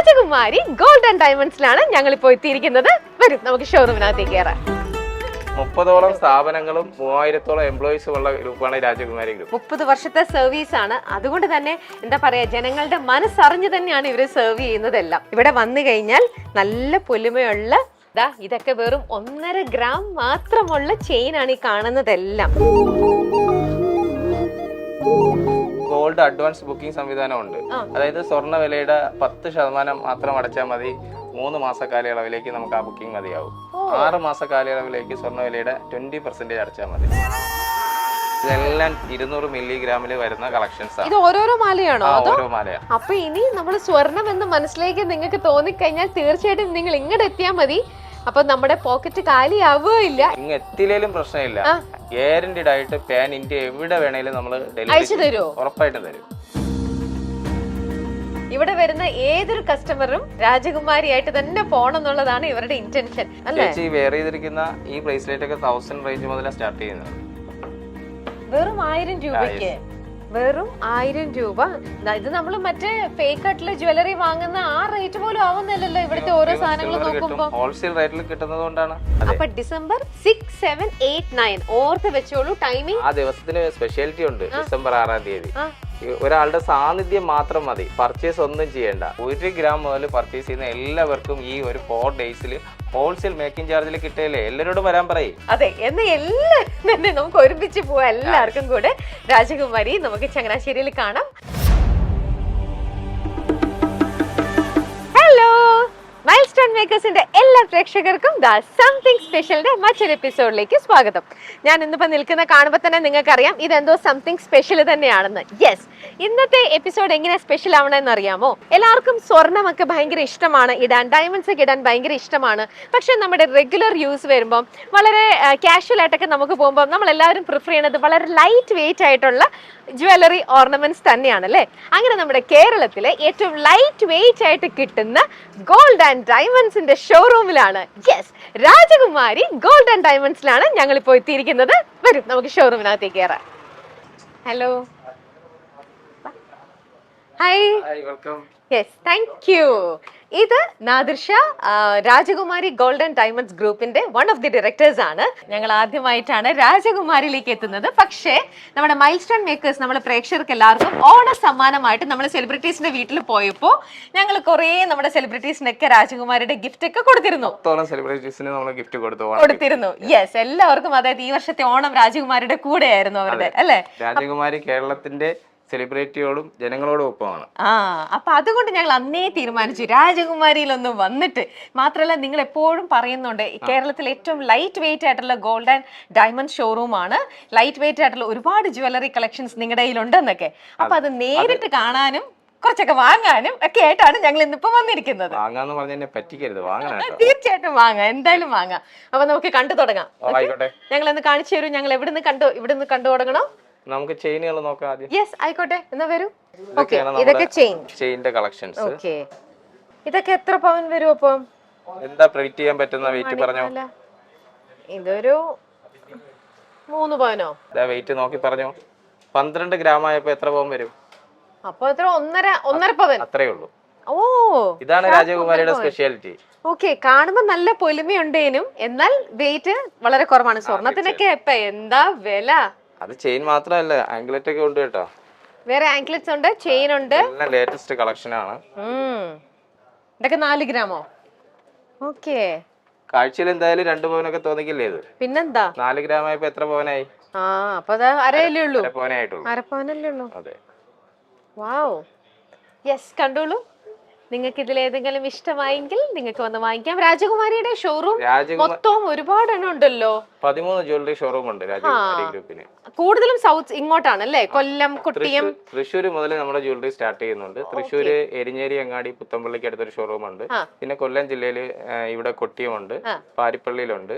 രാജകുമാരി gold and ഡയമണ്ട്സിലാണ് ഞങ്ങൾ ഇപ്പോൾ എത്തിയിരിക്കുന്നത്. വരും നമുക്ക് ഷോറൂമിനകത്തേക്ക് കയറാം. 30ഓളം സ്ഥാപനങ്ങളും 3000ഓളം എംപ്ലോയീസും ഉള്ള ഗ്രൂപ്പാണ് രാജകുമാരി ഗ്രൂപ്പ്. 30 വർഷത്തെ സർവീസ് ആണ്. അതുകൊണ്ട് തന്നെ എന്താ പറയാ, ജനങ്ങളുടെ മനസ്സറിഞ്ഞു തന്നെയാണ് ഇവര് സെർവ് ചെയ്യുന്നതെല്ലാം. ഇവിടെ വന്നു കഴിഞ്ഞാൽ നല്ല പൊലിമയുള്ള ഇതൊക്കെ വെറും 1.5 ഗ്രാം മാത്രമുള്ള ചെയിൻ ആണ് ഈ കാണുന്നതെല്ലാം. ഗോൾഡ് അഡ്വാൻസ് ബുക്കിംഗ് സംവിധാനമുണ്ട്. അതായത് സ്വർണ്ണ വിലയുടെ 10% മാത്രം അടച്ചാൽ മതി. 3 മാസ കാലയളവിലേക്ക് നമുക്ക് ആ ബുക്കിംഗ് മതിയാവും. 6 മാസ കാലയളവിലേക്ക് സ്വർണ്ണ വിലയുടെ 20% അടച്ചാൽ മതി. ഇതെല്ലാം 200 മില്ലിഗ്രാമിൽ വരുന്ന കളക്ഷൻസ് ആണ്. ഇത് ഓരോരോ മാലയാണോ? ഓരോ മാലയാണ്. അപ്പൊ ഇനി നമ്മൾ സ്വർണം എന്ന് മനസ്സിലേക്ക് നിങ്ങൾക്ക് തോന്നിക്കഴിഞ്ഞാൽ തീർച്ചയായിട്ടും നിങ്ങൾ ഇങ്ങോട്ട് എത്തിയാൽ മതി. അപ്പൊ നമ്മുടെ പോക്കറ്റ് കാലിയാവുകയില്ല. ഇങ്ങ് എത്തിയില്ലേലും പ്രശ്നമില്ല. ഗ്യാരണ്ടീഡ് ആയിട്ട് പാൻ ഇന്ത്യ എവിടെ വേണേലും നമ്മൾ അയച്ചു തരുമോ? ഉറപ്പായിട്ട് തരും. ഇവിടെ വരുന്ന ഏതൊരു കസ്റ്റമറും രാജകുമാരിയായിട്ട് തന്നെ പോണം എന്നുള്ളതാണ് ഇവരുടെ ഇന്റൻഷൻ അല്ലേ? വെയർ ചെയ്തിരിക്കുന്ന ഈ ബ്രേസ്ലെറ്റ് ഒക്കെ 1000 റേഞ്ച് മുതലാണ് സ്റ്റാർട്ട് ചെയ്യുന്നത്. വെറും 1000 രൂപയ്ക്ക്, വെറും 1000 രൂപ. ഇത് നമ്മൾ മറ്റേ ഫേക്ക് ആയിട്ടുള്ള ജ്വല്ലറി വാങ്ങുന്ന ആ റേറ്റ് പോലും ആവുന്നില്ലല്ലോ ഇവിടുത്തെ ഓരോ സാധനങ്ങൾ നോക്കുമ്പോ. ഹോൾസെയിൽ റേറ്റിൽ കിട്ടുന്നത് കൊണ്ടാണ്. അപ്പൊ ഡിസംബർ 6, 7, 8, 9 ഓർത്ത് വെച്ചോളൂ ടൈമിംഗ്. ആ ദിവസത്തിന് സ്പെഷ്യാലിറ്റി ഉണ്ട്. ഡിസംബർ 6-ാം തീയതി ഒരാളുടെ സാന്നിധ്യം മാത്രം മതി, പർച്ചേസ് ഒന്നും ചെയ്യേണ്ട. 1 ഗ്രാം മുതൽ പർച്ചേസ് ചെയ്യുന്ന എല്ലാവർക്കും ഈ ഒരു 4 ഡേയ്സിൽ ഹോൾസെയിൽ മേക്കിംഗ് ചാർജിൽ കിട്ടിയല്ലേ. എല്ലാവരോടും വരാൻ പറയും. അതെ, എന്ന് എല്ലാവരും തന്നെ നമുക്ക് ഒരുമിച്ച് പോവാം. എല്ലാവർക്കും കൂടെ രാജകുമാരി നമുക്ക് ചങ്ങനാശ്ശേരിയിൽ കാണാം. ഹലോ, മൈൽസ്റ്റോൺ മേക്കേഴ്സിന്റെ എല്ലാ പ്രേക്ഷകർക്കും ദ സംതിങ് സ്പെഷ്യലിന്റെ മറ്റൊരു എപ്പിസോഡിലേക്ക് സ്വാഗതം. ഞാൻ ഇന്നിപ്പോ നിൽക്കുന്ന കാണുമ്പോൾ തന്നെ നിങ്ങൾക്കറിയാം ഇതെന്തോ സംതിങ് സ്പെഷ്യൽ തന്നെയാണെന്ന്. യെസ്, ഇന്നത്തെ എപ്പിസോഡ് എങ്ങനെ സ്പെഷ്യൽ ആവണമെന്ന് അറിയാമോ? എല്ലാവർക്കും സ്വർണ്ണമൊക്കെ ഭയങ്കര ഇഷ്ടമാണ് ഇടാൻ, ഡയമണ്ട്സ് ഒക്കെ ഇടാൻ ഭയങ്കര ഇഷ്ടമാണ്. പക്ഷെ നമ്മുടെ റെഗുലർ യൂസ് വരുമ്പം വളരെ കാഷ്വൽ ആയിട്ടൊക്കെ നമുക്ക് പോകുമ്പോൾ നമ്മൾ എല്ലാവരും പ്രിഫർ ചെയ്യുന്നത് വളരെ ലൈറ്റ് വെയിറ്റ് ആയിട്ടുള്ള ജ്വല്ലറി ഓർണമെന്റ്സ് തന്നെയാണ് അല്ലേ? അങ്ങനെ നമ്മുടെ കേരളത്തിലെ ഏറ്റവും ലൈറ്റ് വെയിറ്റ് ആയിട്ട് കിട്ടുന്ന ഗോൾഡ് ആൻഡ് ഡയമണ്ട്സിന്റെ ഷോറൂമിലാണ്, യെസ്, രാജകുമാരി ഗോൾഡ് ആൻഡ് ഡയമണ്ട്സിലാണ് ഞങ്ങൾ ഇപ്പോൾ എത്തിയിരിക്കുന്നത്. വരും നമുക്ക് ഷോറൂമിനകത്തേക്ക് കയറാം. Hello, hi, welcome. Yes, thank you. ഇത് നാദിർഷ, രാജകുമാരി ഗോൾഡ് ആൻഡ് ഡയമണ്ട്സ് ഗ്രൂപ്പിന്റെ വൺ ഓഫ് ദി ഡയറക്ടേഴ്സ് ആണ്. ഞങ്ങൾ ആദ്യമായിട്ടാണ് രാജകുമാരിയിലേക്ക് എത്തുന്നത്. പക്ഷേ നമ്മുടെ മൈൽസ്റ്റോൺ മേക്കേഴ്സ് നമ്മളെ പ്രേക്ഷകർക്ക് എല്ലാവർക്കും ഓണ സമ്മാനമായിട്ട് നമ്മൾ സെലിബ്രിറ്റീസിന്റെ വീട്ടിൽ പോയപ്പോൾ ഞങ്ങൾ കുറേ നമ്മുടെ സെലിബ്രിറ്റീസിനൊക്കെ രാജകുമാരിയുടെ ഗിഫ്റ്റ് ഒക്കെ കൊടുത്തിരുന്നു. യെസ്, എല്ലാവർക്കും. അതായത് ഈ വർഷത്തെ ഓണം രാജകുമാരിയുടെ കൂടെയായിരുന്നു അവരുടെ അല്ലേ? രാജകുമാരി കേരളത്തിന്റെ സെലിബ്രിറ്റിയോടും ജനങ്ങളോടും ഒപ്പമാണ്. അപ്പൊ അതുകൊണ്ട് ഞങ്ങൾ അന്നേ തീരുമാനിച്ചു രാജകുമാരിയിലൊന്ന് വന്നിട്ട്. മാത്രമല്ല, നിങ്ങൾ എപ്പോഴും പറയുന്നുണ്ട് കേരളത്തിൽ ഏറ്റവും ലൈറ്റ് വെയിറ്റ് ആയിട്ടുള്ള ഗോൾഡ് ആൻഡ് ഡയമണ്ട് ഷോറൂം ആണ്, ലൈറ്റ് വെയിറ്റ് ആയിട്ടുള്ള ഒരുപാട് ജ്വല്ലറി കളക്ഷൻസ് നിങ്ങളുടെ കയ്യിലുണ്ടെന്നൊക്കെ. അപ്പൊ അത് നേരിട്ട് കാണാനും കുറച്ചൊക്കെ വാങ്ങാനും ഒക്കെ ആയിട്ടാണ് ഞങ്ങൾ ഇന്നിപ്പോ വന്നിരിക്കുന്നത്. തീർച്ചയായിട്ടും വാങ്ങാം, എന്തായാലും വാങ്ങാം. അപ്പൊ നമുക്ക് കണ്ടു തുടങ്ങാം. ഞങ്ങൾ ഒന്ന് കാണിച്ചു തരൂ, ഞങ്ങൾ ഇവിടുന്ന് കണ്ടു തുടങ്ങണം. നമുക്ക് ചെയിനുകൾ നോക്കാം ആദ്യം. യെസ്, ആയിക്കോട്ടെ, എന്നാ വരൂ. ഓക്കേ, ഇതൊക്കെ ചെയിന്റെ കളക്ഷൻസ്. ഓക്കേ, ഇതൊക്കെ എത്ര പവൻ വരും? അപ്പം എന്താ പ്രെഡിക്റ്റ് ചെയ്യാൻ പറ്റുന്ന വെയിറ്റ് പറഞ്ഞോ? ഇതൊരു 3 പവനോ? വെയിറ്റ് നോക്കി പറഞ്ഞോ. 12 ഗ്രാം ആയപ്പോ എത്ര പവൻ വരും? അപ്പൊ എത്ര? 1.5 പവൻ. അത്രേ ഉള്ളൂ. ഓ, ഇതാണ് രാജകുമാരിയുടെ സ്പെഷ്യാലിറ്റി. ഓക്കെ, കാണുമ്പോ നല്ല പൊലിമയുണ്ടേനും എന്നാൽ വെയിറ്റ് വളരെ കുറവാണ്. സ്വർണത്തിനൊക്കെ ഇപ്പൊ എന്താ വില? അത് ചെയിൻ മാത്രമല്ല, ആംഗ്ലറ്റ് ഒക്കെ ഉണ്ട് കേട്ടോ. വേറെ ആംഗ്ലറ്റ്സ് ഉണ്ട്, ചെയിൻ ഉണ്ട്. എല്ലാം ലേറ്റസ്റ്റ് കളക്ഷൻ ആണ്. ഇതൊക്കെ 4 ഗ്രാമോ? ഓക്കെ, കാഴ്ചയിൽ എന്തായാലും 2 പവനൊക്കെ തോന്നിക്കില്ലേ ഇത്? പിന്നെന്താ? 4 ഗ്രാം ആയപ്പോ എത്ര പവനായി? അപ്പൊ അത് അരയല്ലേ ഉള്ളൂ. അരപ്പവനല്ലേ ഉള്ളൂ. അതെ. വാവ്, യെസ്, കണ്ടോളൂ. നിങ്ങൾക്ക് ഇതിലേതെങ്കിലും ഇഷ്ടമായെങ്കിൽ നിങ്ങൾക്ക് വന്ന് വാങ്ങിക്കാം. രാജകുമാരിയുടെ ഷോറൂം മൊത്തം ഒരുപാട് എണ്ണം ഉണ്ടല്ലോ. 13 ജ്വല്ലറി ഷോറൂം ഉണ്ട് രാജകുമാരി ഗ്രൂപ്പിന്. കൂടുതലും സൗത്ത് ഇങ്ങോട്ടാണ് അല്ലേ? കൊല്ലം, കൊട്ടിയം, തൃശ്ശൂർ മുതൽ നമ്മുടെ ജ്വല്ലറി സ്റ്റാർട്ട് ചെയ്യുന്നുണ്ട്. തൃശ്ശൂര് എരിഞ്ഞേരി അങ്ങാടി പുത്തമ്പള്ളിക്ക് അടുത്തൊരു ഷോറൂം ഉണ്ട്. പിന്നെ കൊല്ലം ജില്ലയില് ഇവിടെ കൊട്ടിയമുണ്ട്, പാരിപ്പള്ളിയിലുണ്ട്,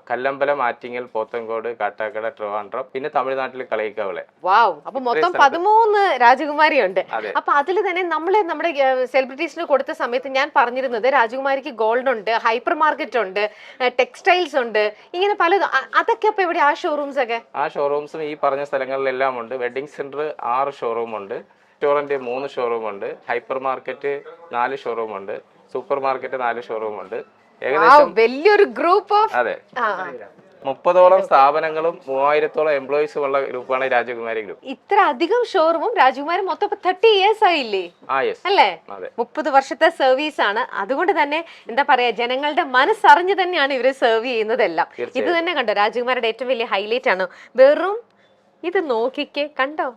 കല്ലമ്പലം, ആറ്റിങ്ങൽ, പോത്തങ്കോട്, കാട്ടാക്കട, ട്രിവാൻഡ്രം, പിന്നെ തമിഴ്നാട്ടിൽ കളയിക്കാവിളെ. വാവ്, അപ്പൊ മൊത്തം 13 രാജകുമാരി ഉണ്ട്. അപ്പൊ അതിൽ തന്നെ നമ്മുടെ സെലിബ്രിറ്റീസിന് കൊടുത്ത സമയത്ത് ഞാൻ പറഞ്ഞിരുന്നത് രാജകുമാരിക്ക് ഗോൾഡ് ഉണ്ട്, ഹൈപ്പർ മാർക്കറ്റ് ഉണ്ട്, ടെക്സ്റ്റൈൽസ് ഉണ്ട്, ഇങ്ങനെ പലതും. അതൊക്കെ അപ്പൊ ഇവിടെ ആ ഷോറൂംസ് ഒക്കെ? ആ ഷോറൂംസും ഈ പറഞ്ഞ സ്ഥലങ്ങളിലെല്ലാം ഉണ്ട്. വെഡിങ് സെന്റർ 6 ഷോറൂം ഉണ്ട്. റെസ്റ്റോറന്റ് 3 ഷോറൂം ഉണ്ട്, ഹൈപ്പർ മാർക്കറ്റ് 4 ഷോറൂം ഉണ്ട്, സൂപ്പർ മാർക്കറ്റ് 4 ഷോറൂം ഉണ്ട്. ഏകദേശം വലിയൊരു ഗ്രൂപ്പ് ഓഫ് അതെ 30ഓളം സ്ഥാപനങ്ങളും 3000ഓളം എംപ്ലോയീസും ഉള്ള ഗ്രൂപ്പാണ് രാജകുമാരി ഗ്രൂപ്പ്. ഇത്ര അധികം ഷോറൂമും രാജകുമാരി മൊത്തം 30 years ആയില്ലേ? അല്ലേ? 30 വർഷത്തെ സർവീസ് ആണ്. അതുകൊണ്ട് തന്നെ എന്താ പറയാ, ജനങ്ങളുടെ മനസ്സറിഞ്ഞ് തന്നെയാണ് ഇവര് സെർവ് ചെയ്യുന്നതെല്ലാം. ഇത് തന്നെ കണ്ടോ, രാജകുമാരിയുടെ ഏറ്റവും വലിയ ഹൈലൈറ്റ് ആണ്. വെറും ഇത് നോക്കിക്കേ, കണ്ടോ,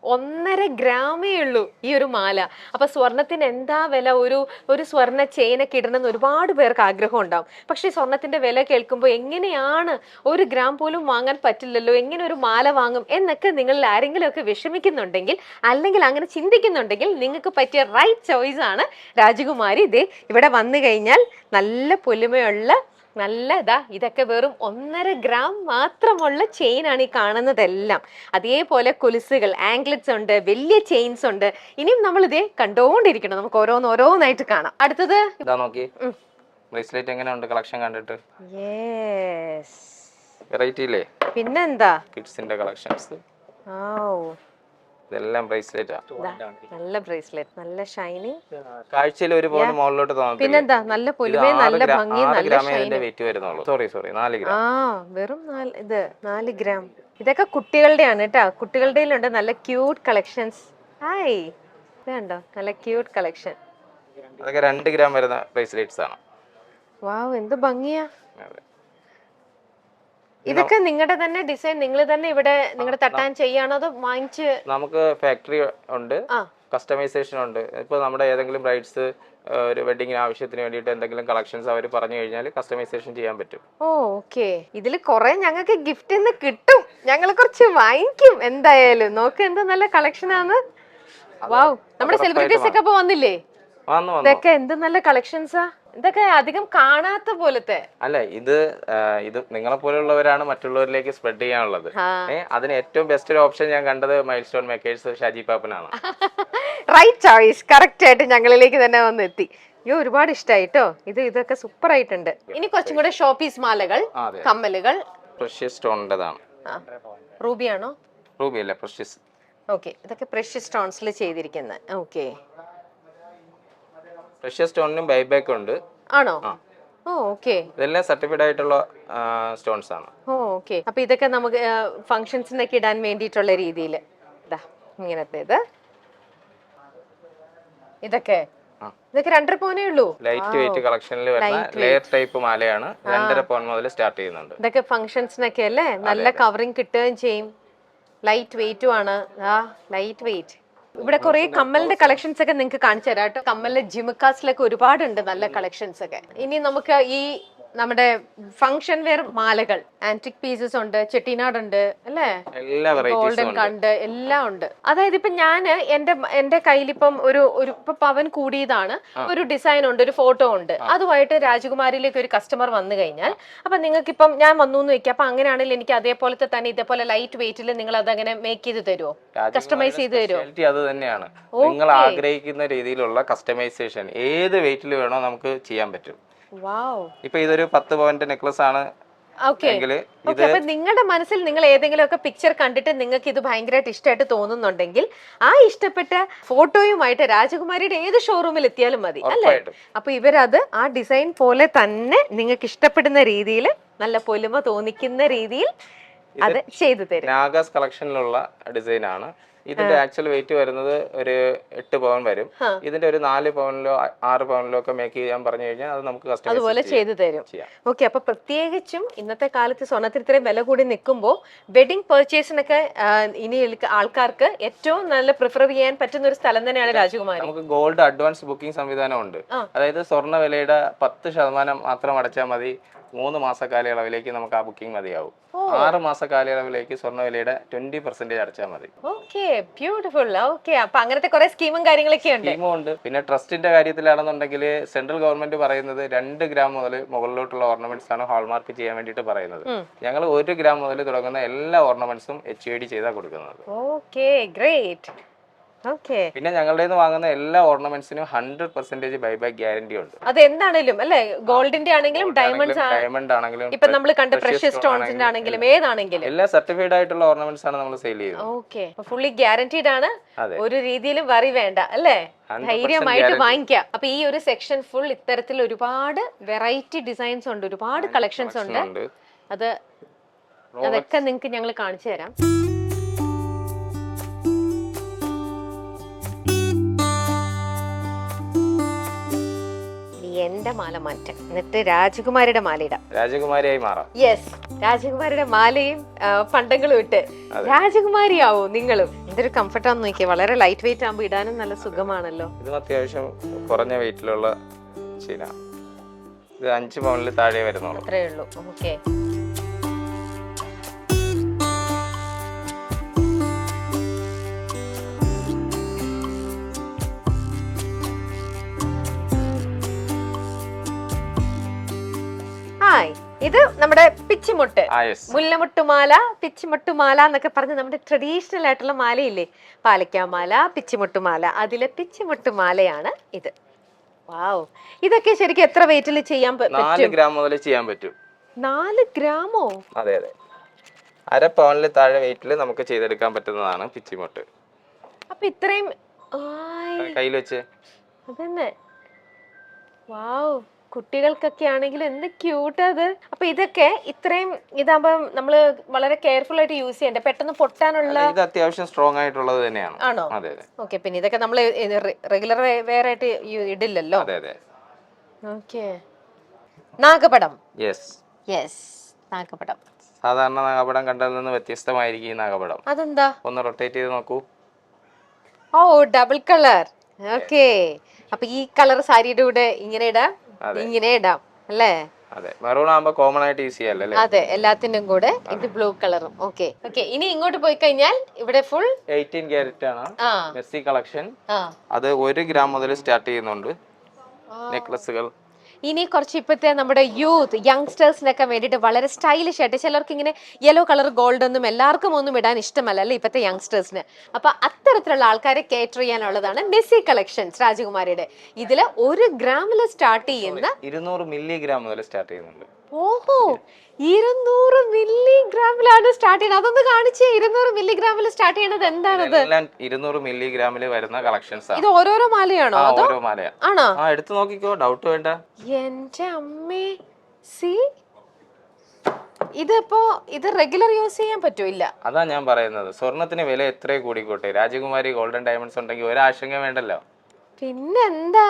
1.5 ഗ്രാമേ ഉള്ളൂ ഈ ഒരു മാല. അപ്പൊ സ്വർണത്തിന് എന്താ വില? ഒരു സ്വർണ്ണ ചെയിനൊക്കെ ഇടണമെന്ന് ഒരുപാട് പേർക്ക് ആഗ്രഹം ഉണ്ടാവും. പക്ഷെ സ്വർണത്തിന്റെ വില കേൾക്കുമ്പോൾ എങ്ങനെയാണ് 1 ഗ്രാം പോലും വാങ്ങാൻ പറ്റില്ലല്ലോ, എങ്ങനെ ഒരു മാല വാങ്ങും എന്നൊക്കെ നിങ്ങളിൽ ആരെങ്കിലും ഒക്കെ വിഷമിക്കുന്നുണ്ടെങ്കിൽ, അല്ലെങ്കിൽ അങ്ങനെ ചിന്തിക്കുന്നുണ്ടെങ്കിൽ, നിങ്ങൾക്ക് പറ്റിയ റൈറ്റ് ചോയ്സ് ആണ് രാജകുമാരി. ഇതേ ഇവിടെ വന്നു കഴിഞ്ഞാൽ നല്ല പൊലിമയുള്ള ഇതൊക്കെ വെറും 1.5 ഗ്രാം മാത്രമുള്ള ചെയിൻ ആണ് ഈ കാണുന്നതെല്ലാം. അതേപോലെ കൊലുസുകൾ, ആംഗ്ലറ്റ്സ് ഉണ്ട്, വലിയ ചെയിൻസ് ഉണ്ട്. ഇനിയും നമ്മൾ ഇതേ കണ്ടോണ്ടിരിക്കണം. നമുക്ക് ഓരോന്നായിട്ട് കാണാം. അടുത്തത് നോക്കി, ബ്രേസ്ലെറ്റ് എങ്ങനെയുണ്ട് കളക്ഷൻ കണ്ടിട്ട്? യെസ്, വെറൈറ്റി ഇല്ലേ? പിന്നെന്താ, കിഡ്സിന്റെ കളക്ഷൻസ്. ഇതെല്ലാം ബ്രേസ്ലെറ്റ്, നല്ല ബ്രേസ്ലെറ്റ്, നല്ല ഷൈനിങ്, കാഴ്ചയിൽ ഒരു പവൻ മുകളിലോട്ട് തോന്നുന്നു. പിന്നെന്താ, നല്ല പൊലിമയും നല്ല ഭംഗിയും, നല്ല ഷൈനിങ്. വെയിറ്റ് വരുന്നുള്ളൂ. Sorry 4 gram. വെറും 4 ഗ്രാം. ഇതൊക്കെ കുട്ടികളുടെ ആണ് കേട്ടോ. കുട്ടികളുടെ ഉണ്ട് നല്ല ക്യൂട്ട് കളക്ഷൻസ്. ഹായ്, ഇതുണ്ടോ, നല്ല ക്യൂട്ട് കളക്ഷൻ. അതൊക്കെ 2 ഗ്രാം വരുന്ന ബ്രേസ്ലെറ്റ്സ് ആണ്. വാവ്, എന്ത് ഭംഗിയാ. ഇതൊക്കെ നിങ്ങളുടെ തന്നെ ഡിസൈൻ, നിങ്ങൾ തന്നെ ഇവിടെ നിങ്ങളുടെ തട്ടാൻ ചെയ്യാണോ അതോ വാങ്ങിച്ച്? നമുക്ക് ഫാക്ടറി ഉണ്ട്, കസ്റ്റമൈസേഷൻ ഉണ്ട്. ഇപ്പൊ നമ്മുടെ ഏതെങ്കിലും ബ്രൈഡ്സ് ഒരു വെഡിങ്ങിന് ആവശ്യത്തിന് വേണ്ടിയിട്ട് എന്തെങ്കിലും കളക്ഷൻസ് അവർ പറഞ്ഞു കഴിഞ്ഞാൽ കസ്റ്റമൈസേഷൻ ചെയ്യാൻ പറ്റും. ഓക്കെ, ഇതിൽ കുറെ ഞങ്ങൾക്ക് ഗിഫ്റ്റ് കിട്ടും, ഞങ്ങൾ കുറച്ച് വാങ്ങിക്കും എന്തായാലും. നോക്ക്, എന്താ നല്ല കളക്ഷൻ ആണ്. വാവ്, നമ്മുടെ സെലിബ്രിറ്റീസ് ഒക്കെ ഇപ്പൊ വന്നില്ലേ? ഇതൊക്കെ എന്ത് നല്ല കളക്ഷൻസാ. ഇതൊക്കെ അധികം കാണാത്ത പോലത്തെ അല്ല, ഇത് നിങ്ങളെ പോലെയുള്ളവരാണ് മറ്റുള്ളവരിലേക്ക് സ്പ്രെഡ് ചെയ്യാനുള്ളത്. അതിന് ഏറ്റവും ബെസ്റ്റ് ഒരു ഓപ്ഷൻ ഞാൻ കണ്ടത് മൈൽ സ്റ്റോൺ മേക്കേഴ്സ് ഷാജി പാപ്പനാണ്. റൈറ്റ് ചോയ്സ്, കറക്റ്റ് ആയിട്ട് ഞങ്ങളിലേക്ക് തന്നെ വന്ന് എത്തി. ഒരുപാട് ഇഷ്ടായിട്ടോ. ഇതൊക്കെ സൂപ്പർ ആയിട്ടുണ്ട്. ഇനി കുറച്ചും കൂടെ ഷോപ്പീസ് മാലകൾ, കമ്മലുകൾ. പ്രഷ്യസ് സ്റ്റോണിന്റേതാണ്. റൂബി ആണോ? റൂബി അല്ല, പ്രഷ്യസ്. ഓക്കെ, ഇതൊക്കെ പ്രഷ്യസ് സ്റ്റോൺസിൽ ചെയ്തിരിക്കുന്നത്. ഓക്കെ, പ്രഷ്യസ് സ്റ്റോണിനും ബൈബാക്ക് ഉണ്ട്. ആണോ? ഓക്കെ, ഇതെല്ലാം സർട്ടിഫൈഡ് ആയിട്ടുള്ള സ്റ്റോൺസ് ആണ്. ഓക്കെ, അപ്പൊ ഇതൊക്കെ നമുക്ക് ഫംഗ്ഷൻസിനൊക്കെ ഇടാൻ വേണ്ടിയിട്ടുള്ള രീതിയിൽ ഇങ്ങനത്തേത്. ഇതൊക്കെ 2.5 പവനേ ഉള്ളൂ. ലൈറ്റ് വെയിറ്റ് കളക്ഷനിൽ വരുന്ന ലെയർ ടൈപ്പ് മാലയാണ്. 2.5 പവൻ മുതൽ സ്റ്റാർട്ട് ചെയ്യുന്നുണ്ട്. ഇതൊക്കെ ഫംഗ്ഷൻസിനൊക്കെ അല്ലേ, നല്ല കവറിങ് കിട്ടുകയും ചെയ്യും. ലൈറ്റ് വെയിറ്റും ആണ്. Light weight. ഇവിടെ കുറെ കമ്മലിന്റെ കളക്ഷൻസ് ഒക്കെ നിങ്ങൾക്ക് കാണിച്ചു തരാം കേട്ടോ. കമ്മലിന്റെ ജിമിക്കാസിലൊക്കെ ഒരുപാടുണ്ട് നല്ല കളക്ഷൻസ് ഒക്കെ. ഇനി നമുക്ക് ഈ നമ്മുടെ ഫംഗ്ഷൻ വെയർ മാലകൾ, ആന്റിക് പീസസ് ഉണ്ട്, ചെട്ടിനാട് ഉണ്ട് അല്ലേ, ഗോൾഡൻ കണ്ട് എല്ലാം ഉണ്ട്. അതായത് ഇപ്പൊ ഞാൻ എന്റെ കയ്യിലിപ്പം ഒരു പവൻ കൂടിയതാണ്, ഒരു ഡിസൈൻ ഉണ്ട്, ഒരു ഫോട്ടോ ഉണ്ട്. അതുമായിട്ട് രാജകുമാരിയിലേക്ക് ഒരു കസ്റ്റമർ വന്നു കഴിഞ്ഞാൽ, അപ്പൊ നിങ്ങൾക്ക് ഇപ്പം ഞാൻ വന്നു എന്ന് വെക്കാം, അപ്പൊ അങ്ങനെയാണെങ്കിൽ എനിക്ക് അതേപോലത്തെ തന്നെ ഇതേപോലെ ലൈറ്റ് വെയിറ്റിൽ നിങ്ങൾ അതങ്ങനെ മേക്ക് ചെയ്ത് തരുമോ, കസ്റ്റമൈസ് ചെയ്ത് തരുമോ? അത് തന്നെയാണ്, നിങ്ങൾ ആഗ്രഹിക്കുന്ന രീതിയിലുള്ള കസ്റ്റമൈസേഷൻ ഏത് വെയിറ്റിൽ വേണോ നമുക്ക് ചെയ്യാൻ പറ്റും. ഇപ്പൊ ഇതൊരു 10 പവന്റെ നെക്ലസ് ആണ്. നിങ്ങളുടെ മനസ്സിൽ നിങ്ങൾ ഏതെങ്കിലും ഒക്കെ പിക്ചർ കണ്ടിട്ട് നിങ്ങൾക്ക് ഇത് ഭയങ്കരമായിട്ട് ഇഷ്ടമായിട്ട് തോന്നുന്നുണ്ടെങ്കിൽ ആ ഇഷ്ടപ്പെട്ട ഫോട്ടോയുമായിട്ട് രാജകുമാരിയുടെ ഏത് ഷോറൂമിൽ എത്തിയാലും മതി അല്ലേ. അപ്പൊ ഇവരത് ആ ഡിസൈൻ പോലെ തന്നെ നിങ്ങൾക്ക് ഇഷ്ടപ്പെടുന്ന രീതിയിൽ, നല്ല പൊലിമ തോന്നിക്കുന്ന രീതിയിൽ അത് ചെയ്തു തരും. നാഗാസ് കളക്ഷനിലുള്ള ഡിസൈൻ ആണ്. ഇതിന്റെ ആക്ച്വൽ വെയിറ്റ് വരുന്നത് ഒരു 8 പവൻ വരും. ഇതിന്റെ ഒരു 4 പവനിലോ 6 പവനിലോ ഒക്കെ മേക്ക് ചെയ്യാൻ പറഞ്ഞു കഴിഞ്ഞാൽ അത് നമുക്ക് അതുപോലെ ചെയ്തു തരും. ഓക്കെ, അപ്പൊ പ്രത്യേകിച്ചും ഇന്നത്തെ കാലത്ത് സ്വർണ്ണത്തിന് ഇത്രയും വില കൂടി നിൽക്കുമ്പോൾ വെഡിങ് പർച്ചേസിനൊക്കെ ഇനി ആൾക്കാർക്ക് ഏറ്റവും നല്ല പ്രിഫർ ചെയ്യാൻ പറ്റുന്ന ഒരു സ്ഥലം തന്നെയാണ് രാജകുമാരി. നമുക്ക് ഗോൾഡ് അഡ്വാൻസ് ബുക്കിംഗ് സംവിധാനം ഉണ്ട്. അതായത് സ്വർണ്ണ വിലയുടെ 10% മാത്രം അടച്ചാൽ മതി. 3 മാസ കാലയളവിലേക്ക് നമുക്ക് ആ ബുക്കിംഗ് മതിയാവും. 6 മാസ കാലയളവിലേക്ക് സ്വർണ്ണ വിലയുടെ 20% അടച്ചാൽ മതി. Okay, beautiful. ഓക്കെ, അപ്പൊ അങ്ങനത്തെ കുറെ സ്കീമും കാര്യങ്ങളൊക്കെ ഉണ്ട്. പിന്നെ ട്രസ്റ്റിന്റെ കാര്യത്തിലാണെന്നുണ്ടെങ്കിൽ സെൻട്രൽ ഗവൺമെന്റ് പറയുന്നത് 2 ഗ്രാം മുതൽ മുകളിലോട്ടുള്ള ഓർണമെന്റ്സ് ആണ് ഹോൾമാർക്ക് ചെയ്യാൻ വേണ്ടിയിട്ട് പറയുന്നത്. ഞങ്ങൾ 1 ഗ്രാം മുതൽ തുടങ്ങുന്ന എല്ലാ ഓർണമെന്റ്സും HUID ചെയ്താ കൊടുക്കുന്നത്. Okay, great. ഓക്കെ. പിന്നെ ഞങ്ങളുടെ വാങ്ങുന്ന എല്ലാ ഓർണമെന്റ്സിനും 100% ബൈബാക്ക് ഗ്യാരണ്ടി ഉണ്ട്. അത് എന്താണെങ്കിലും അല്ലെ, ഗോൾഡിന്റെ ആണെങ്കിലും ഡയമണ്ട് ആണെങ്കിലും ഇപ്പൊ നമ്മൾ കണ്ട പ്രഷ്യസ് സ്റ്റോൺസിന്റെ ആണെങ്കിലും ഏതാണെങ്കിലും എല്ലാം സർട്ടിഫൈഡ് ആയിട്ടുള്ള ഓർണമെന്റ്സ് ആണ് നമ്മൾ സെയിൽ ചെയ്യുന്നത്. ഓക്കെ. ഫുള്ളി ഗ്യാരണ്ടീഡ് ആണ്, ഒരു രീതിയിലും വറി വേണ്ട അല്ലേ, ധൈര്യമായിട്ട് വാങ്ങിക്കാം. അപ്പൊ ഈ ഒരു സെക്ഷൻ ഫുൾ ഇത്തരത്തിൽ ഒരുപാട് വെറൈറ്റി ഡിസൈൻസ് ഉണ്ട്, ഒരുപാട് കളക്ഷൻസ് ഉണ്ട്. അതൊക്കെ നിങ്ങൾക്ക് ഞങ്ങൾ കാണിച്ചു തരാം. എന്റെ മാല മാറ്റാം, എന്നിട്ട് രാജകുമാരിയുടെ മാല ഇടാം, രാജകുമാരിയായി മാറാം. യെസ്, രാജകുമാരിയുടെ മാലയും പണ്ടങ്ങളും ഇട്ട് രാജകുമാരിയാവും നിങ്ങളും. എന്തൊരു കംഫർട്ടാന്ന് നോക്കിയാൽ, വളരെ ലൈറ്റ് വെയിറ്റ് ആകുമ്പോൾ ഇടാനും നല്ല സുഖമാണല്ലോ. ഇത് അത്യാവശ്യം കുറഞ്ഞ വെയിറ്റിലുള്ള ചീന, ഇത് 5 പൗണ്ടിൽ താഴെ വരുന്നുള്ളൂ. അത്രേ ഉള്ളൂ. ഓക്കെ. ഇത് നമ്മുടെ പിച്ചിമുട്ട്, മുല്ലമുട്ടുമാല, പിച്ചിമുട്ടുമാല എന്നൊക്കെ പറഞ്ഞ് നമ്മുടെ ട്രഡീഷണൽ ആയിട്ടുള്ള മാലയില്ലേ, പാലക്കാമാല, പിച്ചിമുട്ടുമാല, അതിലെ പിച്ചിമുട്ടുമാലയാണ് ഇത്. വാവ്, ഇതൊക്കെ ശരിക്കും എത്ര വെയിറ്റിൽ ചെയ്യാൻ പറ്റും? 4 ഗ്രാം മുതൽ ചെയ്യാൻ പറ്റും. 4 ഗ്രാമോ? അതെ അതെ, 1/2 പൗണ്ടിൽ താഴെ വെയിറ്റിൽ നമുക്ക് ചെയ്തെടുക്കാൻ പറ്റുന്നതാണ് പിച്ചിമുട്ട്. അപ്പൊ ഇത്രയും കയ്യിൽ വെച്ച് അതന്നെ. വാവ്, കുട്ടികൾക്കൊക്കെ ആണെങ്കിൽ എന്ത് ക്യൂട്ട് അത്. അപ്പൊ ഇതൊക്കെ ഇത്രയും ഇതാകുമ്പോ നമ്മള് വളരെ കെയർഫുൾ ആയിട്ട് യൂസ് ചെയ്യണ്ടേ, പെട്ടെന്ന് പൊട്ടാനുള്ള. ഇത് അത്യാവശ്യം സ്ട്രോങ് ആയിട്ടുള്ളത് തന്നെയാണ്. ആണോ? ഓക്കെ. പിന്നെ ഇതൊക്കെ നമ്മള് റെഗുലർ വെയർ ആയിട്ട് ഇടില്ലല്ലോ. അതെ അതെ. ഓക്കെ. നാഗപടം. യെസ് യെസ്, നാഗപടം. സാധാരണ നാഗപടം കണ്ടതിൽ നിന്ന് വ്യത്യസ്തമായിരിക്കും ഈ നാഗപടം. അതെന്താ? ഒന്ന് റൊട്ടേറ്റ് ചെയ്ത് നോക്കൂ. ഓ, ഡബിൾ കളർ. ഓക്കെ. അപ്പൊ ഈ കളർ സാരിയുടെ കൂടെ ഇങ്ങനെ ഇടാം, ഇങ്ങനെ ഇടാം അല്ലേ? അതെ, മെറൂൺ ആകുമ്പോ കോമൺ ആയിട്ട് യൂസ് ചെയ്യാലോ. അതെ, എല്ലാത്തിനും കൂടെ. ഇത് ബ്ലൂ കളറും. ഓക്കെ. ഓക്കെ, ഇനി ഇങ്ങോട്ട് പോയി കഴിഞ്ഞാൽ ഇവിടെ ഫുൾ 18 ക്യാരറ്റ് ആണ് മെസ്സി കളക്ഷൻ. അത് 1 ഗ്രാം മുതൽ സ്റ്റാർട്ട് ചെയ്യുന്നുണ്ട് നെക്ലസുകൾ. ഇനി കുറച്ച് ഇപ്പോഴത്തെ നമ്മുടെ യൂത്ത് യങ്സ്റ്റേഴ്സിനൊക്കെ വേണ്ടിയിട്ട് വളരെ സ്റ്റൈലിഷ് ആയിട്ട്, ചിലർക്ക് ഇങ്ങനെ യെല്ലോ കളർ ഗോൾഡ് ഒന്നും എല്ലാവർക്കും ഒന്നും ഇടാൻ ഇഷ്ടമല്ല അല്ലേ ഇപ്പോഴത്തെ യങ്സ്റ്റേഴ്സിന്. അപ്പൊ അത്തരത്തിലുള്ള ആൾക്കാരെ കേറ്റർ ചെയ്യാനുള്ളതാണ് മെസ്സി കളക്ഷൻസ് രാജകുമാരിയുടെ. ഇതില് 1 ഗ്രാമിൽ സ്റ്റാർട്ട് ചെയ്യുന്ന 200 മില്ലിഗ്രാം മുതൽ സ്റ്റാർട്ട് ചെയ്യുന്നുണ്ട്. ഓഹോ, 200 മില്ലിഗ്രാമിലാണ് സ്റ്റാർട്ട് ചെയ്യുന്നത്. അതൊന്ന് കാണിച്ചേ, 200 മില്ലിഗ്രാമിൽ സ്റ്റാർട്ട് ചെയ്യുന്നത് എന്താണത്? 200 മില്ലിഗ്രാമിൽ വരുന്ന കളക്ഷൻസ് ആണ്. ഇത് ഓരോരോ മാലയാണോ? ഓരോ മാലയാണ്. ആണോ? എടുത്തു നോക്കിക്കോ, ഡൗട്ട് വേണ്ട. എന്റെ അമ്മേ, സി ഇതിപ്പോ ഇത് റെഗുലർ യൂസ് ചെയ്യാൻ പറ്റൂല. അതാ ഞാൻ പറയുന്നത്, സ്വർണത്തിന് വില എത്ര കൂടിക്കോട്ടെ, രാജകുമാരി ഗോൾഡൻ ഡയമണ്ട്സ് ഉണ്ടെങ്കിൽ ഒരാശങ്ക വേണ്ടല്ലോ. പിന്നെന്താ?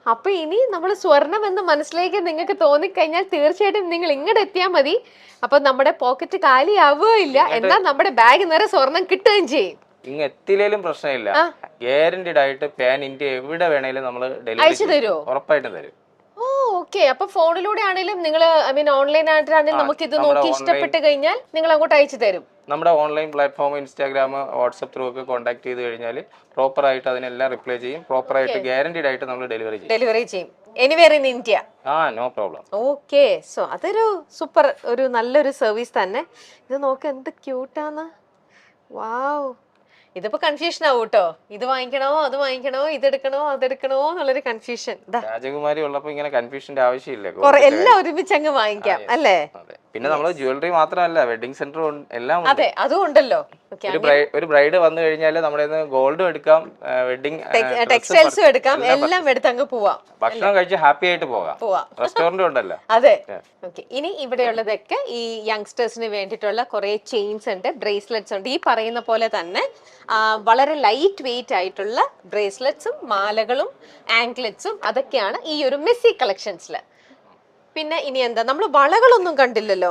അപ്പൊ ഇനി നമ്മൾ സ്വർണം എന്ന് മനസ്സിലേക്ക് നിങ്ങൾക്ക് തോന്നിക്കഴിഞ്ഞാൽ തീർച്ചയായിട്ടും നിങ്ങൾ ഇങ്ങോട്ട് എത്തിയാൽ മതി. അപ്പൊ നമ്മുടെ പോക്കറ്റ് കാലിയാവുകയില്ല, എന്നാൽ നമ്മുടെ ബാഗ് നിറയെ സ്വർണം കിട്ടുകയും ചെയ്യും. ഇങ്ങ് എത്തിയില്ലേലും പ്രശ്നമില്ല, ഗ്യാരണ്ടീഡ് ആയിട്ട് പാൻ ഇന്ത്യ എവിടെ വേണേലും നമ്മൾ അയച്ചു തരുമോ? ഉറപ്പായിട്ടും തരും. ഓ, ഓക്കെ. അപ്പൊ ഫോണിലൂടെ ആണെങ്കിലും നിങ്ങൾ ഓൺലൈൻ ആയിട്ടാണെങ്കിലും നമുക്ക് ഇത് നോക്കി ഇഷ്ടപ്പെട്ട് കഴിഞ്ഞാൽ നിങ്ങൾ അങ്ങോട്ട് അയച്ചു തരും. നമ്മുടെ online platform, Instagram, WhatsApp through ഒക്കെ കോൺടാക്ട് ചെയ്ത് കഴിഞ്ഞാൽ പ്രോപ്പർ ആയിട്ട് അതിനെല്ലാം റിപ്ലൈ ചെയ്യും. പ്രോപ്പർ ആയിട്ട് ഗ്യാരണ്ടീഡ് ആയിട്ട് നമ്മൾ ഡെലിവറി ചെയ്യും. Anywhere in India. No problem. Okay. So അതൊരു സൂപ്പർ, ഒരു നല്ലൊരു സർവീസ് തന്നെ. ഇത് നോക്ക് എന്ത് ക്യൂട്ടാന്ന്. വാവ്, ഇതിപ്പോ കൺഫ്യൂഷൻ ആവും കേട്ടോ. ഇത് വാങ്ങിക്കണോ അത് വാങ്ങിക്കണോ, ഇതെടുക്കണോ അതെടുക്കണോ എന്നുള്ളൊരു കൺഫ്യൂഷൻ. രാജകുമാരി ഉള്ളപ്പോ ഇങ്ങനെ കൺഫ്യൂഷന്റെ ആവശ്യമില്ല, എല്ലാം ഒരുമിച്ച് അങ്ങ് വാങ്ങിക്കാം അല്ലേ? പിന്നെ നമ്മള് ജ്വല്ലറി മാത്രമല്ല, വെഡിങ് സെന്റർ എല്ലാം. അതെ, അതും ഉണ്ടല്ലോ. ഒരു ബ്രൈഡ് വന്നു കഴിഞ്ഞാൽ നമ്മുടെ ഗോൾഡും എടുക്കാം, വെഡിങ് ടെക്സ്റ്റൈൽസും എടുക്കാം, എല്ലാം എടുത്ത് അങ്ങ് പോവാം. ഭക്ഷണം കഴിച്ച് ഹാപ്പി ആയിട്ട് പോവാം. റെസ്റ്റോറന്റും ഉണ്ടല്ലോ. അതെ. ഓക്കെ. ഇനി ഇവിടെയുള്ളതൊക്കെ ഈ യങ്സ്റ്റേഴ്സിന് വേണ്ടിയിട്ടുള്ള കുറെ ചെയിൻസ് ഉണ്ട്, ബ്രേസ്ലെറ്റ്സ് ഉണ്ട്. ഈ പറയുന്ന പോലെ തന്നെ വളരെ ലൈറ്റ് വെയിറ്റ് ആയിട്ടുള്ള ബ്രേസ്ലെറ്റ്സും മാലകളും ആങ്ക്ലെറ്റ്സും അതൊക്കെയാണ് ഈ ഒരു മെസ്സി കളക്ഷൻസില്. പിന്നെ ഇനി എന്താ, നമ്മൾ വളകളൊന്നും കണ്ടില്ലല്ലോ.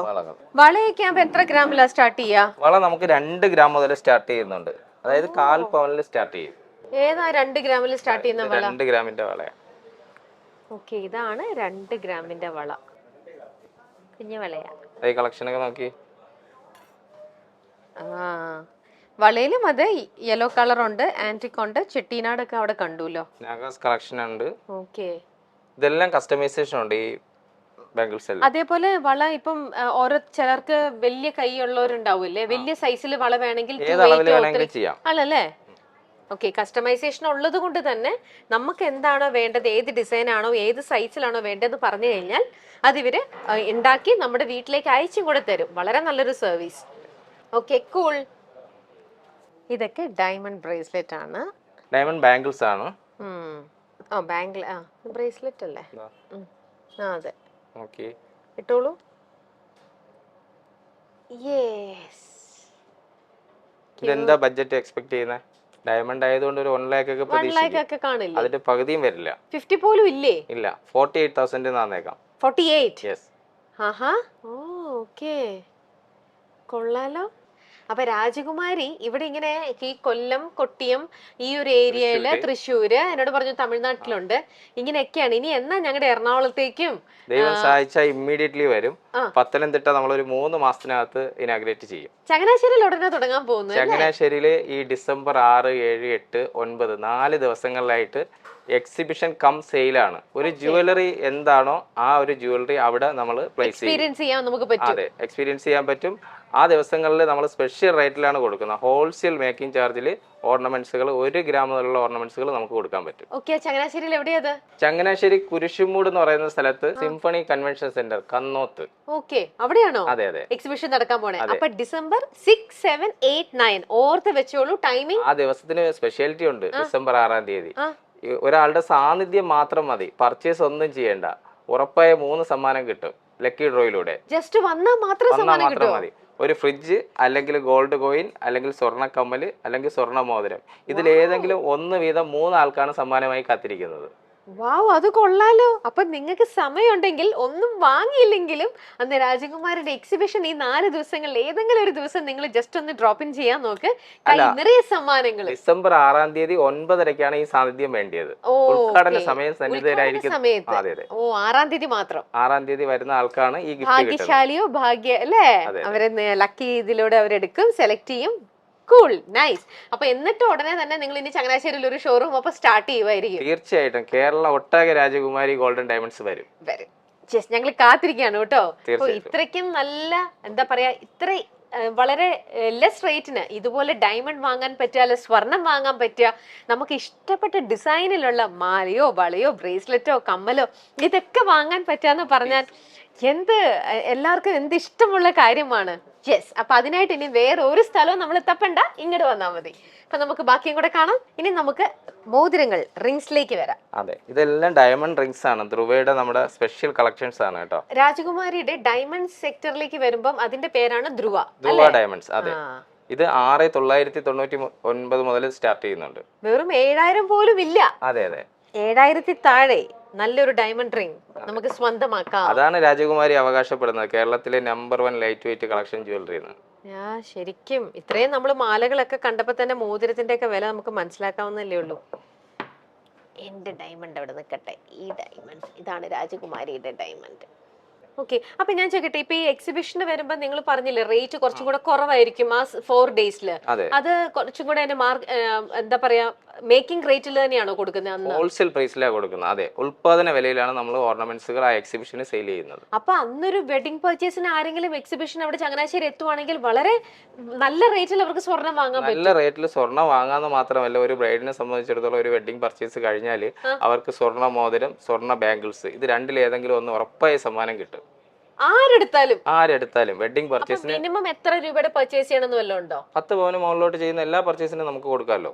വളയൊക്കെ ആകുമ്പോ എത്ര ഗ്രാമിലാ സ്റ്റാർട്ട് ചെയ്യാ? വള നമുക്ക് 2 ഗ്രാം മുതൽ സ്റ്റാർട്ട് ചെയ്യുന്നുണ്ട്, അതായത് 1/4 പൗണ്ടിൽ സ്റ്റാർട്ട് ചെയ്യും. ഏതാ 2 ഗ്രാമിൽ സ്റ്റാർട്ട് ചെയ്യുന്ന വള? 2 ഗ്രാമിന്റെ വളയാണ്. ഓക്കെ, ഇതാണ് 2 ഗ്രാമിന്റെ വള. കുഞ്ഞു വളയാ. ഈ കളക്ഷനൊക്കെ നോക്കി. വളയിലും അതെ, യെല്ലോ കളർ ഉണ്ട്, ആന്റിക് ഉണ്ട്, ചെട്ടിനാടൊക്കെ അവിടെ കണ്ടുല്ലോ. നാഗാസ് കളക്ഷൻ ഉണ്ട്. ഓക്കെ. ഇതെല്ലാം കസ്റ്റമൈസേഷൻ ഉണ്ട് ഈ ബാംഗിൾസ് എല്ലാം. അതേപോലെ വള ഇപ്പം ഓരോ ചിലർക്ക് വലിയ കൈയുള്ളവരുണ്ടാവില്ലേ, വലിയ സൈസിൽ വള വേണമെങ്കിൽ ഏത് അളവിൽ വേണമെങ്കിലും ചെയ്യാം. ആണല്ലേ? ഓക്കെ, കസ്റ്റമൈസേഷൻ ഉള്ളത് കൊണ്ട് തന്നെ നമുക്ക് എന്താണോ വേണ്ടത്, ഏത് ഡിസൈൻ ആണോ ഏത് സൈസിലാണോ വേണ്ടതെന്ന് പറഞ്ഞു കഴിഞ്ഞാൽ അത് ഇവര് ഉണ്ടാക്കി നമ്മുടെ വീട്ടിലേക്ക് അയച്ചും കൂടെ തരും. വളരെ നല്ലൊരു സർവീസ്. Okay, cool. ഇതൊക്കെ ഡയമണ്ട് ബ്രേസ്ലെറ്റ് ആണ്. ഡയമണ്ട് ബാംഗിൾസ് ആണ്. ബാംഗിൾ ബ്രേസ്ലെറ്റ് അല്ലേ? അതെ. ഓക്കെ, ഇട്ടോളൂ. യെസ്. ഇതെന്താ ബഡ്ജറ്റ് എക്സ്പെക്ട് ചെയ്യുന്നത്? ഡയമണ്ട് ആയതുകൊണ്ട് ഒരു 1 lakh ഒക്കെ പ്രതീക്ഷിക്കും. കാണില്ല. അതിന്റെ പകുതിയും വരില്ല. 50 പോലും ഇല്ലേ? ഇല്ല, 48,000 തന്നേക്കാം. 48? യെസ്. ആഹാ, ഓക്കേ, കൊള്ളാലോ. അപ്പൊ രാജകുമാരി ഇവിടെ ഇങ്ങനെ ഈ കൊല്ലം, കൊട്ടിയം ഈ ഒരു ഏരിയയില്, തൃശ്ശൂര്, എന്നോട് പറഞ്ഞു തമിഴ്നാട്ടിലുണ്ട്, ഇങ്ങനെയൊക്കെയാണ്. ഇനി എന്നാ ഞങ്ങളുടെ എറണാകുളത്തേക്കും ദൈവം സഹായിച്ചാൽ ഇമ്മീഡിയറ്റ്ലി വരും. പത്തനംതിട്ട നമ്മളൊരു 3 മാസത്തിനകത്ത് ഇനാഗ്രേറ്റ് ചെയ്യും. ചങ്ങനാശ്ശേരിയിൽ ഉടനെ തുടങ്ങാൻ പോകുന്നു. ചങ്ങനാശ്ശേരിയില് ഈ ഡിസംബർ 6, 7, 8, 9 4 ദിവസങ്ങളിലായിട്ട് എക്സിബിഷൻ കം സെയിലാണ്. ഒരു ജുവലറി എന്താണോ ആ ഒരു ജുവലറി അവിടെ നമ്മൾ പ്ലേസ് ചെയ്യാൻ നമുക്ക് പറ്റും. അതെ, എക്സ്പീരിയൻസ് ചെയ്യാൻ പറ്റും. ആ ദിവസങ്ങളിൽ നമ്മൾ സ്പെഷ്യൽ റേറ്റിലാണ് കൊടുക്കുന്നത്. ഹോൾസെയിൽ മേക്കിംഗ് ചാർജിൽ ഓർണമെന്റ്സുകൾ 1 gram മുതലുള്ള ഓർണമെന്റ്സുകൾ നമുക്ക് കൊടുക്കാൻ പറ്റും. ചങ്ങനാശ്ശേരിയിൽ എവിടെയത്? ചങ്ങനാശ്ശേരി കുരിശുമൂട് എന്ന് പറയുന്ന സ്ഥലത്ത് Symphony convention centre, Kannoth. Okay, അവിടെയാണോ അതെ അതെ എക്സിബിഷൻ നടക്കാൻ പോണേ? അപ്പൊ ഡിസംബർ 6, 7, 8, 9 ഓർത്ത് വെച്ചോളൂ ടൈമിംഗ്. ആ ദിവസത്തിന് സ്പെഷ്യാലിറ്റി ഉണ്ട്. ഡിസംബർ 6-ം തീയതി ഒരാളുടെ സാന്നിധ്യം മാത്രം മതി, പർച്ചേസ് ഒന്നും ചെയ്യേണ്ട. ഉറപ്പായ 3 സമ്മാനം കിട്ടും ലക്കി ഡ്രോയിലൂടെ. ജസ്റ്റ് വന്നാൽ മാത്രം മതി. ഒരു ഫ്രിഡ്ജ്, അല്ലെങ്കിൽ ഗോൾഡ് കോയിൻ, അല്ലെങ്കിൽ സ്വർണ്ണ കമ്മല്, അല്ലെങ്കിൽ സ്വർണ്ണ മോതിരം. ഇതിലേതെങ്കിലും 1 വീതം 3 ആൾക്കാണ് സമ്മാനമായി കാത്തിരിക്കുന്നത്. വാവ്, അത് കൊള്ളാലോ. അപ്പൊ നിങ്ങൾക്ക് സമയമുണ്ടെങ്കിൽ ഒന്നും വാങ്ങിയില്ലെങ്കിലും അന്ന് രാജകുമാരിയുടെ എക്സിബിഷൻ ഈ 4 ദിവസങ്ങളിൽ ഏതെങ്കിലും ഒരു ദിവസം നിങ്ങൾ ജസ്റ്റ് ഒന്ന് ഡ്രോപ്പ് ഇൻ ചെയ്യാൻ നോക്ക്. നിറയെ സമ്മാനങ്ങൾ. ഡിസംബർ 6-ം തീയതി 9:30-ക്കാണ് ഈ സാന്നിധ്യം വേണ്ടിയത്. ഉദ്ഘാടന സമയം സന്നിധരായിരിക്കും. ഓ, 6-ം തീയതി മാത്രം. 6-ം തീയതി വരുന്ന ആൾക്കാണ് ഈ ഗിഫ്റ്റ്. ഭാഗ്യശാലിയോ ഭാഗ്യ അല്ലേ? അവരെ ലക്കി ഇതിലൂടെ അവരെടുക്കും, സെലക്ട് ചെയ്യും. Cool, nice. അപ്പൊ എന്നിട്ട് ഉടനെ തന്നെ നിങ്ങൾ ഇനി ചങ്ങനാശ്ശേരിയിൽ ഒരു ഷോറൂം അപ്പൊ സ്റ്റാർട്ട് ചെയ്യുമായിരിക്കും. തീർച്ചയായിട്ടും കേരള ഒട്ടാകെ രാജകുമാരി ഗോൾഡൻ ഡയമണ്ട്സ് വരും. ഞങ്ങൾ കാത്തിരിക്കുകയാണ് കേട്ടോ. ഇത്രയ്ക്കും നല്ല എന്താ പറയാ, ഇത്ര വളരെ ലെസ് റേറ്റിന് ഇതുപോലെ ഡയമണ്ട് വാങ്ങാൻ പറ്റുക, അല്ലെ സ്വർണം വാങ്ങാൻ പറ്റുക, നമുക്ക് ഇഷ്ടപ്പെട്ട ഡിസൈനിലുള്ള മാലയോ വളയോ ബ്രേസ്ലെറ്റോ കമ്മലോ ഇതൊക്കെ വാങ്ങാൻ പറ്റുക പറഞ്ഞാൽ എല്ലാവർക്കും എന്ത് ഇഷ്ടമുള്ള കാര്യമാണ്. യെസ്. അപ്പൊ അതിനായിട്ട് ഇനി വേറെ ഒരു സ്ഥലവും നമ്മൾ തപ്പണ്ട, ഇങ്ങോട്ട് വന്നാൽ മതി. അപ്പൊ നമുക്ക് ബാക്കിയും കൂടെ കാണാം. ഇനി നമുക്ക് മോതിരങ്ങൾ, റിങ്സിലേക്ക് വരാം. അതെ, ഇതെല്ലാം ഡയമണ്ട് റിങ്സ് ആണ്. ധ്രുവയുടെ നമ്മുടെ സ്പെഷ്യൽ കളക്ഷൻസ് ആണ് കേട്ടോ. രാജകുമാരിയുടെ ഡയമണ്ട് സെക്ടറിലേക്ക് വരുമ്പം അതിന്റെ പേരാണ് ധ്രുവ ഡയമണ്ട്സ്. അതെ, ഇത് 6,999 മുതൽ സ്റ്റാർട്ട് ചെയ്യുന്നുണ്ട്. വെറും 7,000 പോലും ഇല്ല. അതെ അതെ, 7,000 താഴെ നല്ലൊരു ഡയമണ്ട് റിംഗ് നമുക്ക് സ്വന്തമാക്കാം. അതാണ് രാജകുമാരി അവകാശപ്പെടുന്നത് കേരളത്തിലെ number 1 light weight collection jewellery എന്ന്. ശരിക്കും ഇത്രയും നമ്മൾ മാലകളൊക്കെ കണ്ടപ്പോ തന്നെ മോതിരത്തിന്റെ ഒക്കെ വില നമുക്ക് മനസ്സിലാക്കാവുന്നല്ലേ ഉള്ളൂ. എന്റെ ഡയമണ്ട് അവിടെ നിൽക്കട്ടെ. ഈ ഡയമണ്ട് ഇതാണ് രാജകുമാരിയുടെ ഡയമണ്ട്. ഓക്കെ, അപ്പൊ ഞാൻ ചോദിക്കട്ടെ, ഇപ്പൊ ഈ എക്സിബിഷന് വരുമ്പോ നിങ്ങൾ പറഞ്ഞില്ലേ റേറ്റ് കുറച്ചും കൂടെ കുറവായിരിക്കും ആ 4 days. അത് കുറച്ചും കൂടെ എന്താ പറയാ, മേക്കിംഗ് റേറ്റിൽ തന്നെയാണോ കൊടുക്കുന്നത്? ഹോൾസെയിൽ പ്രൈസിലാണ് കൊടുക്കുന്നത്. അതെ, ഉൽപാദന വിലയിലാണ് നമ്മൾ ഓർണമെന്റ്സുകൾ ആ എക്സിബിഷന് സെയിൽ ചെയ്യുന്നത്. അപ്പൊ അന്നൊരു വെഡിങ് പർച്ചേസിന് ആരെങ്കിലും എക്സിബിഷൻ അവിടെ ചങ്ങനാശ്ശേരി എത്തുവാണെങ്കിൽ വളരെ നല്ല റേറ്റിൽ അവർക്ക് സ്വർണം വാങ്ങാൻ പറ്റും. നല്ല റേറ്റിൽ സ്വർണം വാങ്ങാന്ന് മാത്രമല്ല, ഒരു ബ്രൈഡിനെ സംബന്ധിച്ചിടത്തോളം ഒരു വെഡിങ് പർച്ചേസ് കഴിഞ്ഞാൽ അവർക്ക് സ്വർണ്ണ മോതിരം, സ്വർണ്ണ ബാംഗിൾസ്, ഇത് രണ്ടിലേതെങ്കിലും ഒന്ന് ഉറപ്പായ സമ്മാനം കിട്ടും. ആരെടുത്താലും വെഡിങ് പർച്ചേസിന് മിനിമം എത്ര രൂപയുടെ പർച്ചേസ് ചെയ്യണമെന്ന് വല്ലതും ഉണ്ടോ? 10 പവന് മുകളിലോട്ട് ചെയ്യുന്ന എല്ലാ പർച്ചേസിനും നമുക്ക് കൊടുക്കാമല്ലോ.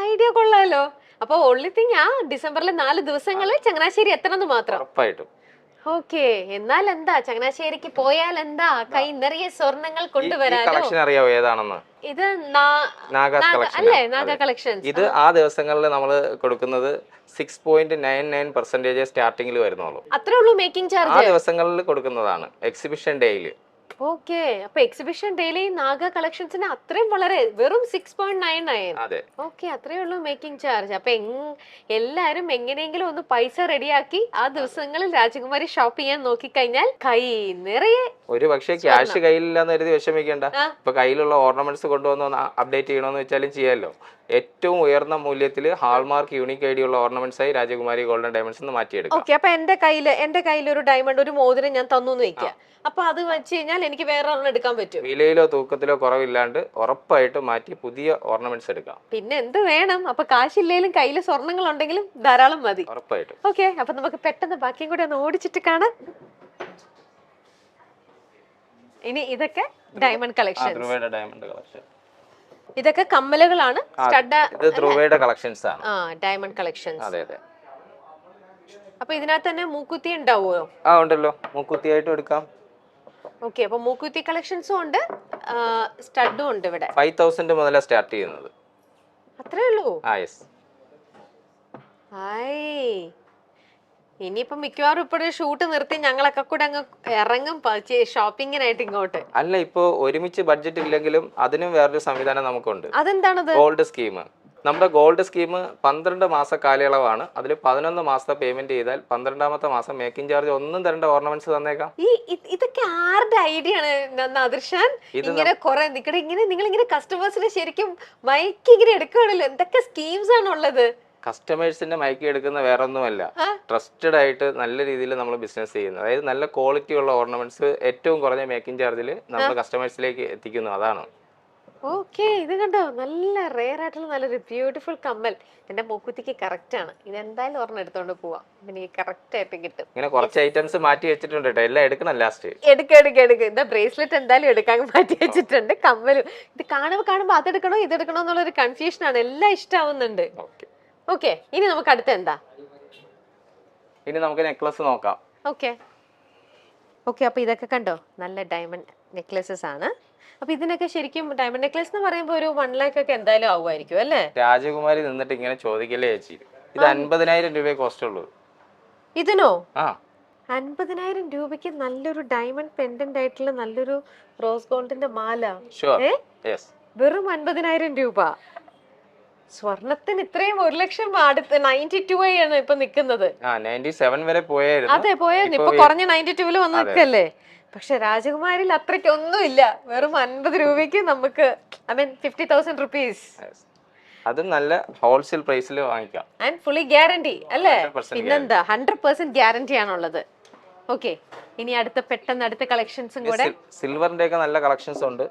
ഐഡിയ കൊള്ളാലോ. അപ്പൊ ഓൺലി തിങ് ഡിസംബറിലെ 4 ദിവസങ്ങളിൽ ചങ്ങനാശ്ശേരി എത്തണമെന്ന് മാത്രം. ഉറപ്പായിട്ടും. ഓക്കെ, എന്നാൽ എന്താ ചങ്ങനാശ്ശേരിക്ക് പോയാൽ എന്താ, കൈ നിറയെ സ്വർണങ്ങൾ കൊണ്ടുവരാനോ. കളക്ഷൻ അറിയാവോ ഏതാണെന്ന്? ഇത് അല്ലേ, നാഗ കളക്ഷൻ. ഇത് ആ ദിവസങ്ങളിൽ നമ്മൾ കൊടുക്കുന്നത് 6.99% സ്റ്റാർട്ടിങ്ങിൽ വരുന്നുള്ളൂ. അത്രേ ഉള്ളൂ മേക്കിംഗ് ചാർജ്. ആ ദിവസങ്ങളിൽ കൊടുക്കുന്നതാണ് എക്സിബിഷൻ ഡേയിൽ. ഓക്കെ, അപ്പൊ എക്സിബിഷൻ ഡെയിലി നാഗ കളക്ഷൻസിന് അത്രയും വളരെ വെറും 6.99. ഓക്കെ, അത്രേ ഉള്ളൂ മേക്കിംഗ് ചാർജ്. അപ്പൊ എല്ലാരും എങ്ങനെയെങ്കിലും ഒന്ന് പൈസ റെഡിയാക്കി ആ ദിവസങ്ങളിൽ രാജകുമാരി ഷോപ്പ് ചെയ്യാൻ നോക്കിക്കഴിഞ്ഞാൽ കൈ നിറയെ. ഒരു പക്ഷേ ക്യാഷ് കയ്യിലില്ലാന്ന് കരുതി വിഷമിക്കേണ്ട. ഇപ്പൊ കയ്യിലുള്ള ഓർണമെന്റ്സ് കൊണ്ടുവന്ന് അപ്ഡേറ്റ് ചെയ്യണമെന്ന് വെച്ചാലും ചെയ്യാമല്ലോ. ഏറ്റവും ഉയർന്ന മൂല്യത്തിൽ ഹാൾമാർക്ക് യൂണിക് ഐഡി ഉള്ള ഓർണമെന്റ്സ് ആയി രാജകുമാരി ഗോൾഡൻ ഡയമണ്ട്സ് എന്ന് മാറ്റിയെടുക്കാം. ഓക്കെ, അപ്പൊ എന്റെ കയ്യിൽ ഒരു ഡയമണ്ട്, ഒരു മോതിരം ഞാൻ തന്നു വെക്കുക. അപ്പൊ അത് വെച്ച് കഴിഞ്ഞാൽ എനിക്ക് വേറെ ഒരെണ്ണം എടുക്കാൻ പറ്റും. വിലയിലോ തൂക്കത്തിലോ കുറവില്ലാണ്ട് ഉറപ്പായിട്ട് മാറ്റി പുതിയ ഓർണമെന്റ്സ് എടുക്കാം. പിന്നെ എന്ത് വേണം? അപ്പൊ കാശില്ലേലും കയ്യില് സ്വർണ്ണങ്ങൾ ഉണ്ടെങ്കിലും ധാരാളം മതി. ഉറപ്പായിട്ടും. ഓക്കെ, അപ്പൊ നമുക്ക് പെട്ടെന്ന് ബാക്കിയും കൂടി ഒന്ന് ഓടിച്ചിട്ട് കാണാം. ഇനി ഇതൊക്കെ ഡയമണ്ട് കളക്ഷൻ. ഇതൊക്കെ കമ്മലുകളാണ്. ഇത് ധ്രുവയുടെ കളക്ഷൻസ് ആണ്. Diamond collections. അതെ അതെ. അപ്പൊ ഇതിനകത്ത് തന്നെ മൂക്കുത്തി ഉണ്ടാവുമോ? ഉണ്ടല്ലോ, മൂക്കുത്തിയായിട്ടും എടുക്കാം. ഓക്കെ, അപ്പൊ മൂക്കുത്തി കളക്ഷൻസും ഉണ്ട്, സ്റ്റഡും ഉണ്ട് ഇവിടെ. 5000 മുതലാണ് സ്റ്റാർട്ട് ചെയ്യുന്നത്. അത്രേ ഉള്ളൂ? യെസ്. ഇനിയിപ്പോ മിക്കവാറും ഇപ്പോഴും ഷൂട്ട് നിർത്തി ഞങ്ങളൊക്കെ കൂടെ അങ്ങ് ഇറങ്ങും ഷോപ്പിങ്ങിനായിട്ട് ഇങ്ങോട്ട്. അല്ല, ഇപ്പൊ ഒരുമിച്ച് ബഡ്ജറ്റ് ഇല്ലെങ്കിലും അതിനും വേറൊരു സംവിധാനം നമുക്കുണ്ട്. അതെന്താണത്? Gold scheme. നമ്മുടെ ഗോൾഡ് സ്കീം 12 മാസ കാലയളവാണ്. അതിൽ 11 മാസത്തെ പേയ്മെന്റ് ചെയ്താൽ 12ാമത്തെ മാസം മേക്കിംഗ് ചാർജ് ഒന്നും തരേണ്ട ഓർണമെന്റ്സ് തന്നേക്കാം. ഇതൊക്കെ ആരുടെ ഐഡിയ ആണ് നാദിർഷാൻ? ഇങ്ങനെ കുറെ നിങ്ങൾ ഇങ്ങനെ കസ്റ്റമേഴ്സിനെ ശരിക്കും മൈക്ക് ഇങ്ങനെ എടുക്കുകയാണല്ലോ. എന്തൊക്കെ സ്കീംസ് ആണ് ഉള്ളത്? കസ്റ്റമേഴ്സിന്റെ മൈക്ക് എടുക്കുന്ന വേറൊന്നുമല്ല, ട്രസ്റ്റഡ് ആയിട്ട് നല്ല രീതിയിൽ നമ്മൾ ബിസിനസ് ചെയ്യുന്നത്. അതായത് നല്ല ക്വാളിറ്റി ഉള്ള ഓർണമെന്റ്സ് ഏറ്റവും കുറഞ്ഞ മേക്കിംഗ് ചാർജിൽ നമ്മൾ കസ്റ്റമേഴ്സിലേക്ക് എത്തിക്കുന്നു. അതാണ്. ഓക്കെ, ഇത് കണ്ടോ, നല്ല റെയർ ആയിട്ടുള്ള നല്ലൊരു ബ്യൂട്ടിഫുൾ കമ്മൽ. എന്റെ മൂക്കുത്തിക്ക് കറക്റ്റ് ആണ്. ഇത് എന്തായാലും ഒരെണ്ണം എടുത്തോണ്ട് പോവാം, എനിക്ക് കറക്റ്റ് ആയിട്ട് കിട്ടും. ഇങ്ങനെ കുറച്ച് ഐറ്റംസ് മാറ്റി വെച്ചിട്ടുണ്ട് കേട്ടോ, എല്ലാം എടുക്കണം ലാസ്റ്റ്. എടുക്ക ഇതാ ബ്രേസ്ലെറ്റ് എന്തായാലും എടുക്കാൻ മാറ്റി വെച്ചിട്ടുണ്ട്. കമ്മലും ഇത് കാണുമ്പോ അതെടുക്കണോ ഇതെടുക്കണോ എന്നുള്ളൊരു കൺഫ്യൂഷൻ ആണ്. എല്ലാം ഇഷ്ടാവുന്നുണ്ട്. ഓക്കെ, ഇനി നമുക്ക് അടുത്ത എന്താ? ഇനി നമുക്ക് നെക്ലസ് നോക്കാം. ഓക്കെ, അപ്പൊ ഇതൊക്കെ കണ്ടോ, നല്ല ഡയമണ്ട് നെക്ലസസ് ആണ്. അപ്പൊ ഇതിനൊക്കെ ശരിക്കും ഡയമണ്ട് നെക്ലസ് എന്ന് പറയുമ്പോൾ ഒരു 1 lakh ഒക്കെ എന്തായാലും ആവുമായിരിക്കും അല്ലേ? രാജകുമാരി നിന്നിട്ട് ഇങ്ങനെ ചോദിക്കല്ലേ ചേച്ചി, ഇത് 50,000 രൂപയെ കോസ്റ്റ് ഉള്ളൂ. ഇതിനോ? 50,000 രൂപയ്ക്ക് നല്ലൊരു ഡയമണ്ട് പെൻഡന്റ് ആയിട്ടുള്ള നല്ലൊരു റോസ് ഗോൾഡിന്റെ മാല. വെറും 50,000 രൂപ. സ്വർണത്തിന് ഇത്രയും 1 ലക്ഷം അടുത്ത് 92 ആണ് ഇപ്പൊ നിക്കുന്നത്. 97 വരെ പോയായിരുന്നു. അതെ, പോയായിരുന്നു. ഇപ്പൊ കുറഞ്ഞ 92 വന്ന് നിൽക്കല്ലേ. പക്ഷെ രാജകുമാരിൽ അത്രയ്ക്കൊന്നും ഇല്ല. വെറും 50 രൂപയ്ക്ക് നമുക്ക് 50,000 rupees. അത് നല്ല ഹോൾസെയിൽ പ്രൈസിൽ വാങ്ങിക്കാം. ആൻഡ് ഫുള്ളി ഗ്യാരണ്ടി അല്ലേ? പിന്നെന്താ, 100% ഗ്യാരണ്ടി ആണുള്ളത്. ഓക്കെ, ഇനി പെട്ടെന്ന് അടുത്ത കളക്ഷൻസും കൂടെ. സിൽവറിന്റെ ഒക്കെ നല്ല കളക്ഷൻസ് ഉണ്ട്.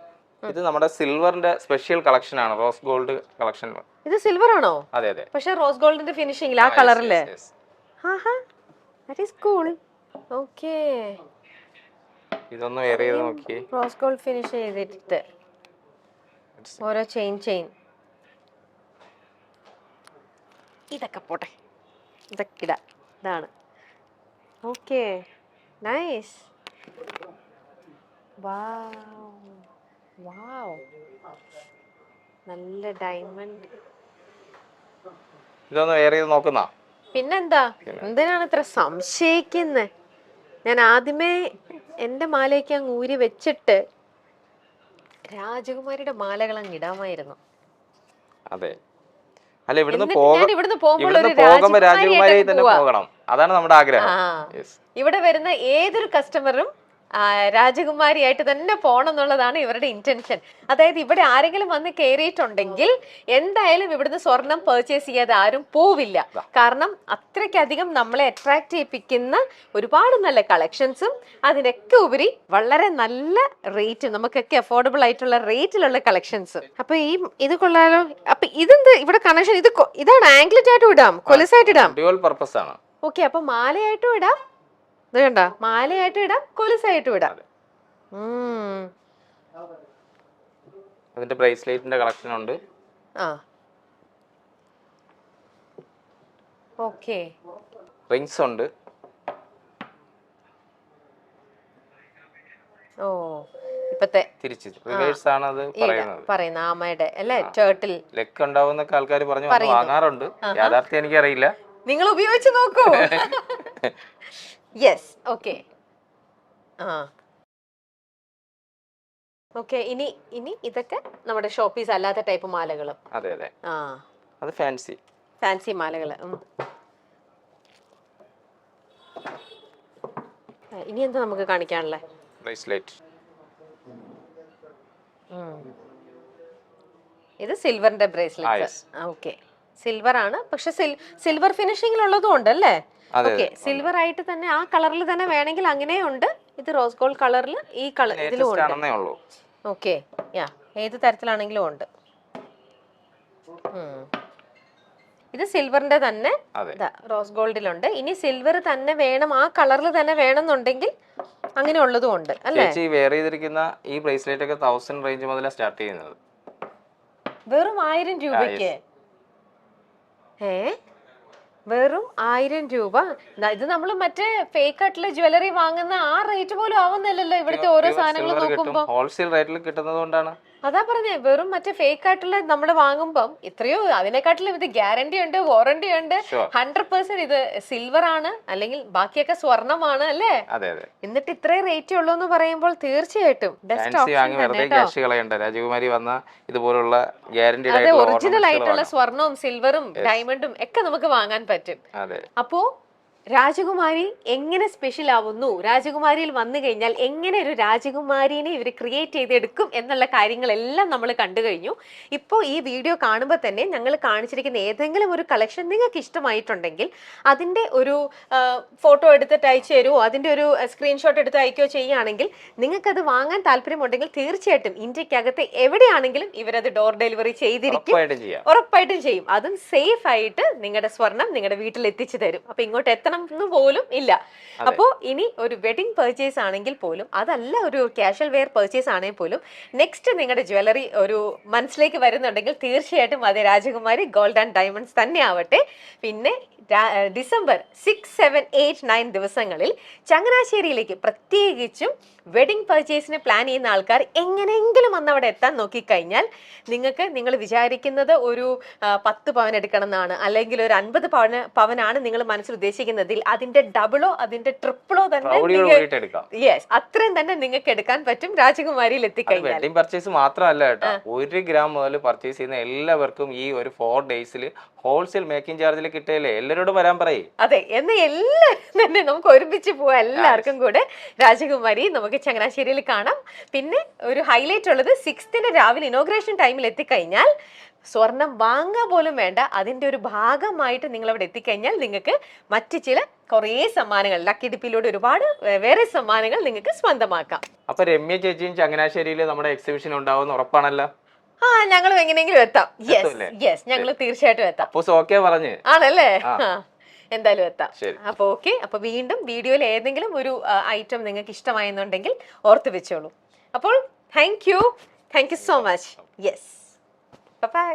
ഇത് നമ്മുടെ സിൽവറിന്റെ സ്പെഷ്യൽ കളക്ഷൻ ആണ്, റോസ് ഗോൾഡ് കളക്ഷൻ. ഇത് സിൽവർ ആണോ? അതെ അതെ. പക്ഷെ റോസ് ഗോൾഡിന്റെ ഫിനിഷിംഗ് ആ കളറില്. That is cool. ഓക്കേ, ഇതൊന്ന് വേറെ ചെയ്ത് നോക്കി. റോസ് ഗോൾഡ് ഫിനിഷ് ചെയ്തിട്ട് ഓരോ ചെയിൻ ഇതൊക്കെ പോട്ടെ, ഇതൊക്കെ ഇതാണ്. Okay, nice. വാവ്, നല്ല ഡയമണ്ട്. ഇതൊന്ന് വേറെ ചെയ്ത് നോക്കുന്ന. പിന്നെന്താ, എന്തിനാണ് ഇത്ര സംശയിക്കുന്നത്? ഞാൻ ആദ്യമേ എന്റെ മാലയ്ക്ക് അങ്ങ് ഊരി വെച്ചിട്ട് രാജകുമാരിയുടെ മാലകൾ അങ്ങ് ഇടാമായിരുന്നു. അതെ, അല്ല ഇവിടുന്ന് പോകുമ്പോൾ രാജകുമാരി തന്നെ പോകണം, അതാണ് നമ്മുടെ ആഗ്രഹം. ഇവിടെ വരുന്ന ഏതൊരു കസ്റ്റമറും രാജകുമാരിയായിട്ട് തന്നെ പോകണം എന്നുള്ളതാണ് ഇവരുടെ ഇന്റൻഷൻ. അതായത് ഇവിടെ ആരെങ്കിലും വന്ന് കയറിയിട്ടുണ്ടെങ്കിൽ എന്തായാലും ഇവിടുന്ന് സ്വർണം പർച്ചേസ് ചെയ്യാതെ ആരും പോവില്ല. കാരണം അത്രയ്ക്കധികം നമ്മളെ അട്രാക്ട് ചെയ്യിപ്പിക്കുന്ന ഒരുപാട് നല്ല കളക്ഷൻസും അതിനൊക്കെ ഉപരി വളരെ നല്ല റേറ്റും, നമുക്കൊക്കെ അഫോർഡബിൾ ആയിട്ടുള്ള റേറ്റിലുള്ള കളക്ഷൻസും. അപ്പൊ ഇത് കൊള്ളാലോ. അപ്പൊ ഇതെന്ത് ഇവിടെ കണക്ഷൻ? ഇതാണ് ആംഗ്ലറ്റ് ആയിട്ടും ഇടാം, കൊലുസായിട്ട് ഇടാം. ഡ്യുവൽ പർപ്പസ് ആണ്. ഓക്കെ, അപ്പൊ മാലയായിട്ടും ഇടാം. ഇത് കണ്ട, മാലയായിട്ടും ഇടാം, കൊലുസായിട്ടും ഇടാം. അതിന്റെ ബ്രേസ്ലെറ്റിന്റെ കളക്ഷൻ ഉണ്ട്. ഓക്കേ, റിംഗ്സ് ഉണ്ട്. ഇപ്പത്തെ തിരിച്ച് റിവേഴ്സ് ആണ് അത് പറയുന്നത്. ആമയുടെ അല്ലേ, ടേർട്ടിൽ ലെക്ക് ഉണ്ടാവുന്നൊക്കെ ആൾക്കാർ പറഞ്ഞു വാങ്ങാറുണ്ട്. യാഥാർത്ഥ്യം എനിക്കറിയില്ല, നിങ്ങൾ ഉപയോഗിച്ച് നോക്കൂ. Yes, okay. ഓക്കെ, ഇനി ഇതൊക്കെ നമ്മുടെ ഷോപ്പീസ് അല്ലാത്ത ടൈപ്പ് മാലകളും. അതെ അതെ, അത് ഫാൻസി മാലകള്. ഇനി എന്താ നമുക്ക് കാണിക്കാനുള്ളേ? ബ്രേസ്ലെറ്റ്. ഇത് സിൽവറിന്റെ ബ്രേസ്ലെറ്റ്. ഓക്കെ, സിൽവർ ആണ്, പക്ഷെ സിൽവർ ഫിനിഷിംഗിലുള്ളതും ഉണ്ട് അല്ലേ? ഓക്കെ, സിൽവർ ആയിട്ട് തന്നെ ആ കളറിൽ തന്നെ വേണമെങ്കിൽ അങ്ങനെയുണ്ട്. ഇത് റോസ് ഗോൾഡ് കളറിൽ ഈ കളർ ഇതിലും ഉണ്ട്. ഓക്കെ, യാ, ഏത് തരത്തിലാണെങ്കിലും ഉണ്ട്. ഇത് സിൽവറിന്റെ തന്നെ റോസ് ഗോൾഡിലുണ്ട്. ഇനി സിൽവർ തന്നെ വേണം, ആ കളറിൽ തന്നെ വേണമെന്നുണ്ടെങ്കിൽ അങ്ങനെ ഉള്ളതും ഉണ്ട് അല്ലേ? വെയർ ചെയ്തിരിക്കുന്ന ഈ ബ്രേസ്ലെറ്റ് ഒക്കെ 1000 റേഞ്ച് മുതലാണ് സ്റ്റാർട്ട് ചെയ്യുന്നത്. വെറും 1000 രൂപയ്ക്ക്? വെറും 1000 രൂപ. ഇത് നമ്മൾ മറ്റേ ഫേക്ക് ആയിട്ടുള്ള ജ്വല്ലറി വാങ്ങുന്ന ആ റേറ്റ് പോലും ആവുന്നില്ലല്ലോ ഇവിടുത്തെ ഓരോ സാധനങ്ങൾ നോക്കുമ്പോ. ഹോൾസെയിൽ റേറ്റിൽ കിട്ടുന്നത് കൊണ്ടാണ്. അതാ പറഞ്ഞേ, വെറും മറ്റേ ഫേക്ക് ആയിട്ടുള്ള നമ്മൾ വാങ്ങുമ്പം ഇത്രയോ അതിനെക്കാട്ടിലും ഇത് ഗ്യാരണ്ടി ഉണ്ട്, വാറണ്ടി ഉണ്ട്. 100% ഇത് സിൽവർ ആണ്, അല്ലെങ്കിൽ ബാക്കിയൊക്കെ സ്വർണ്ണമാണ് അല്ലേ? എന്നിട്ട് ഇത്രയും റേറ്റ് ഉള്ളൂ എന്ന് പറയുമ്പോൾ തീർച്ചയായിട്ടും ബെസ്റ്റ് ഓപ്ഷൻ. രാജകുമാരി വന്ന ഇതുപോലുള്ള ഒറിജിനൽ ആയിട്ടുള്ള സ്വർണവും സിൽവറും ഡയമണ്ടും ഒക്കെ നമുക്ക് വാങ്ങാൻ പറ്റും. അപ്പോ രാജകുമാരി എങ്ങനെ സ്പെഷ്യൽ ആവുന്നു, രാജകുമാരിയിൽ വന്നു കഴിഞ്ഞാൽ എങ്ങനെ ഒരു രാജകുമാരിനെ ഇവർ ക്രിയേറ്റ് ചെയ്തെടുക്കും എന്നുള്ള കാര്യങ്ങളെല്ലാം നമ്മൾ കണ്ടു കഴിഞ്ഞു. ഇപ്പോൾ ഈ വീഡിയോ കാണുമ്പോൾ തന്നെ ഞങ്ങൾ കാണിച്ചിരിക്കുന്ന ഏതെങ്കിലും ഒരു കളക്ഷൻ നിങ്ങൾക്ക് ഇഷ്ടമായിട്ടുണ്ടെങ്കിൽ അതിൻ്റെ ഒരു ഫോട്ടോ എടുത്തിട്ട് അയച്ചു തരുമോ, അതിൻ്റെ ഒരു സ്ക്രീൻഷോട്ട് എടുത്ത് അയക്കുകയോ ചെയ്യുകയാണെങ്കിൽ നിങ്ങൾക്കത് വാങ്ങാൻ താല്പര്യമുണ്ടെങ്കിൽ തീർച്ചയായിട്ടും ഇന്ത്യക്കകത്ത് എവിടെയാണെങ്കിലും ഇവരത് ഡോർ ഡെലിവറി ചെയ്തിരിക്കും, ഉറപ്പായിട്ടും ചെയ്യും. അതും സേഫ് ആയിട്ട് നിങ്ങളുടെ സ്വർണം നിങ്ങളുടെ വീട്ടിൽ എത്തിച്ചു തരും. അപ്പൊ ഇങ്ങോട്ട് എത്തണം പോലും ഇല്ല. അപ്പോ ഇനി ഒരു വെഡിങ് പർച്ചേസ് ആണെങ്കിൽ പോലും, അതല്ല ഒരു കാഷ്വൽ വെയർ പർച്ചേസ് ആണെങ്കിൽ പോലും, നെക്സ്റ്റ് നിങ്ങളുടെ ജ്വല്ലറി ഒരു മനസ്സിലേക്ക് വരുന്നുണ്ടെങ്കിൽ തീർച്ചയായിട്ടും അത് രാജകുമാരി ഗോൾഡ് ആൻഡ് ഡയമണ്ട്സ് തന്നെ ആവട്ടെ. പിന്നെ ഡിസംബർ 6, 7, 8, 9 ദിവസങ്ങളിൽ ചങ്ങനാശ്ശേരിയിലേക്ക് പ്രത്യേകിച്ചും വെഡിങ് പർച്ചേസിന് പ്ലാൻ ചെയ്യുന്ന ആൾക്കാർ എങ്ങനെയെങ്കിലും അന്ന് അവിടെ എത്താൻ നോക്കിക്കഴിഞ്ഞാൽ നിങ്ങൾക്ക് നിങ്ങൾ വിചാരിക്കുന്നത് ഒരു 10 പവൻ എടുക്കണം എന്നാണ്, അല്ലെങ്കിൽ ഒരു 50 പവനാണ് നിങ്ങൾ മനസ്സിൽ ഉദ്ദേശിക്കുന്നതിൽ അതിന്റെ ഡബിളോ അതിന്റെ ട്രിപ്പിളോ തന്നെ യെസ് അത്രയും തന്നെ നിങ്ങൾക്ക് എടുക്കാൻ പറ്റും രാജകുമാരിയിൽ എത്തിക്കഴിഞ്ഞാൽ. വെഡിങ് പർച്ചേസ് മാത്രമല്ല കേട്ടോ, 1 ഗ്രാം മുതൽ പർച്ചേസ് ചെയ്യുന്ന എല്ലാവർക്കും ഈ ഒരു 4 ഡേയ്സിൽ ഹോൾസെയിൽ മേക്കിംഗ് ചാർജിൽ കിട്ടിയല്ലേ, എല്ലാവരോടും വരാൻ പറയും. അതെ, എന്ന് എല്ലാവരും തന്നെ നമുക്ക് ഒരുമിച്ച് പോവാം, എല്ലാവർക്കും കൂടെ രാജകുമാരി നമുക്ക് ചങ്ങനാശ്ശേരിയിൽ കാണാം. പിന്നെ ഒരു ഹൈലൈറ്റ് ഉള്ളത് 6th രാവിലെ ഇനോഗ്രേഷൻ ടൈമിൽ എത്തിക്കഴിഞ്ഞാൽ സ്വർണം വാങ്ങാൻ പോലും വേണ്ട, അതിന്റെ ഒരു ഭാഗമായിട്ട് നിങ്ങൾ അവിടെ എത്തിക്കഴിഞ്ഞാൽ നിങ്ങൾക്ക് മറ്റു ചില കുറേ സമ്മാനങ്ങൾ, ലക്കി ഡിപ്പിലൂടെ ഒരുപാട് വേറെ സമ്മാനങ്ങൾ നിങ്ങൾക്ക് സ്വന്തമാക്കാം. അപ്പൊ രമ്യ ചേച്ചിയും ചങ്ങനാശ്ശേരിയിൽ നമ്മുടെ എക്സിബിഷൻ ഉണ്ടാവുന്ന ഉറപ്പാണല്ലോ? ഞങ്ങളും എങ്ങനെയെങ്കിലും എത്താം. യെസ്, ഞങ്ങൾ തീർച്ചയായിട്ടും എത്താം. ആണല്ലേ? എന്തായാലും എത്താം. അപ്പൊ ഓക്കെ, അപ്പൊ വീണ്ടും വീഡിയോയിൽ ഏതെങ്കിലും ഒരു ഐറ്റം നിങ്ങൾക്ക് ഇഷ്ടമായെന്നുണ്ടെങ്കിൽ ഓർത്ത് വെച്ചോളൂ. അപ്പോൾ thank you so much. Yes, by.